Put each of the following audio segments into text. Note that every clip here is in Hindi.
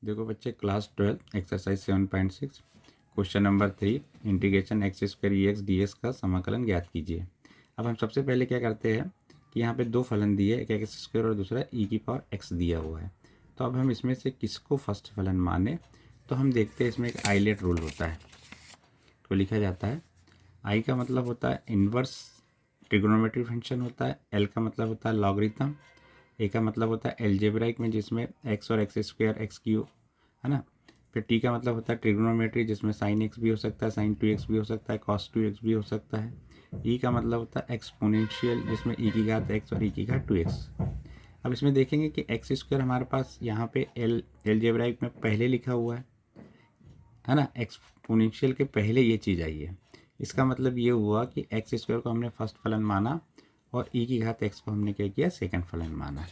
देखो बच्चे, class 12 exercise 7.6 question number 3 integration x square e x d x का समाकलन ज्ञात कीजिए। अब हम सबसे पहले क्या करते हैं कि यहाँ पे दो फलन दिए, एक एक्स स्क्वायर और दूसरा ई की पावर एक्स दिया हुआ है। तो अब हम इसमें से किसको फर्स्ट फलन माने, तो हम देखते हैं इसमें एक आइलेट रूल होता है। तो लिखा जाता है आई का मतलब होता है इन्वर्स ट्रिग्नोमेट्रिक फंक्शन होता है, एल का मतलब होता है लॉगरिथम, ए का मतलब होता है एलजेब्राइक में जिसमें एक्स और एक्स स्क्वायर एक्स क्यूब है ना। फिर टी का मतलब होता है ट्रिग्नोमेट्री जिसमें साइन एक्स भी हो सकता है, साइन 2x भी हो सकता है, कॉस 2x भी हो सकता है। ई का मतलब होता है एक्सपोनेंशियल जिसमें ई की घात एक्स और ई की घात 2x। अब इसमें देखेंगे कि एक्स स्क्वायर हमारे पास यहाँ पे एलजेब्राइक में पहले लिखा हुआ है ना, एक्सपोनेंशियल के पहले ये चीज़ आई है। इसका मतलब ये हुआ कि एक्स स्क्वायर को हमने फर्स्ट फलन माना और ई की घात एक्स को हमने क्या किया, सेकंड फलन माना।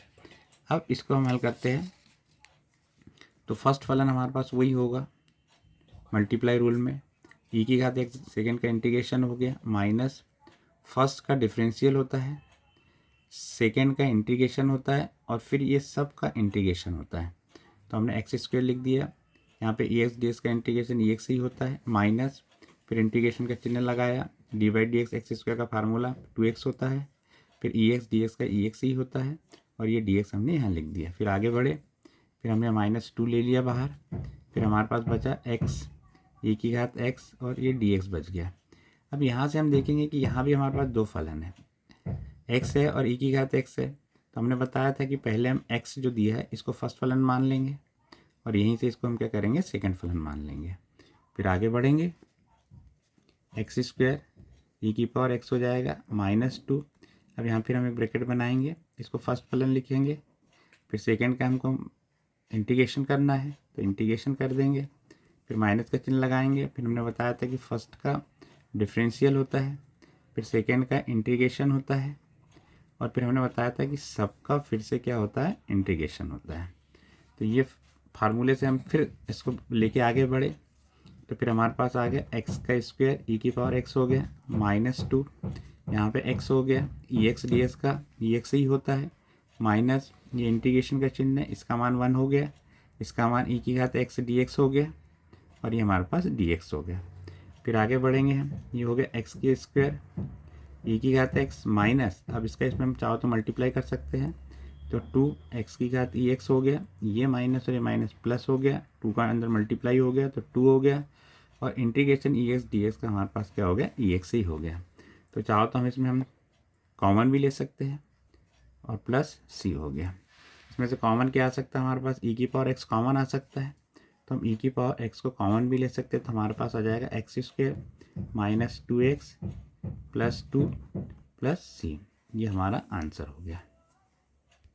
अब इसको हम हल करते हैं तो फर्स्ट फलन हमारे पास वही होगा मल्टीप्लाई रूल में, ई की घात एक्स सेकेंड का इंटीग्रेशन हो गया माइनस फर्स्ट का डिफरेंशियल होता है, सेकेंड का इंटीग्रेशन होता है और फिर ये सब का इंटीग्रेशन होता है। तो हमने एक्स स्क्वायर लिख दिया, यहाँ पे ई एक्स डी एक्स का इंटीग्रेशन ई एक्स ही होता है माइनस फिर इंटीग्रेशन का चिन्ह लगाया, D by D x square का फार्मूला 2x होता है, फिर ई एक्स डी एक्स का ई एक्स ही होता है और ये डी एक्स हमने यहाँ लिख दिया। फिर आगे बढ़े, फिर हमने -2 ले लिया बाहर, फिर हमारे पास बचा x ई की घात x और ये dx बच गया। अब यहाँ से हम देखेंगे कि यहाँ भी हमारे पास दो फलन है, x है और ई की घात x है। तो हमने बताया था कि पहले हम x जो दिया है इसको फर्स्ट फलन मान लेंगे और यहीं से इसको हम क्या करेंगे, सेकंड फलन मान लेंगे। फिर आगे बढ़ेंगे, एक्स स्क्वायर ई की पावर x हो जाएगा -2। अब यहाँ फिर हम एक ब्रैकेट बनाएंगे, इसको फर्स्ट फलन लिखेंगे, फिर सेकेंड का हमको इंटीग्रेशन करना है तो इंटीग्रेशन कर देंगे, फिर माइनस का चिन्ह लगाएंगे। फिर हमने बताया था कि फर्स्ट का डिफरेंशियल होता है, फिर सेकेंड का इंटीग्रेशन होता है और फिर हमने बताया था कि सबका फिर से क्या होता है, इंटीग्रेशन होता है। तो ये फार्मूले से हम फिर इसको लेके आगे बढ़े तो फिर हमारे पास आ गया एक्स का स्क्वायर ई की पावर एक्स हो गया -2, यहाँ पे एक्स हो गया, ई एक्स डी एक्स का ई एक्स ही होता है माइनस ये इंटीग्रेशन का चिन्ह है, इसका मान 1 हो गया, इसका मान ई की घात एक्स डी एक्स हो गया और ये हमारे पास डी एक्स हो गया। फिर आगे बढ़ेंगे हम, ये हो गया एक्स की स्क्वायर ई की घात एक्स माइनस, अब इसका इसमें हम चाहो तो मल्टीप्लाई कर सकते हैं तो 2 एक्स की घात ई एक्स हो गया, ये माइनस और ये माइनस प्लस हो गया, 2 का अंदर मल्टीप्लाई हो गया तो 2 हो गया और इंटीग्रेशन ई एक्स डी एक्स का हमारे पास क्या हो गया, ई एक्स ही हो गया। तो चाहो तो हम इसमें हम कॉमन भी ले सकते हैं और प्लस सी हो गया। इसमें से कॉमन क्या आ सकता है हमारे पास, ई की पावर एक्स कॉमन आ सकता है तो हम ई की पावर एक्स को कॉमन भी ले सकते हैं। तो हमारे पास आ जाएगा एक्स स्क्वायर -2x + 2 + c, ये हमारा आंसर हो गया।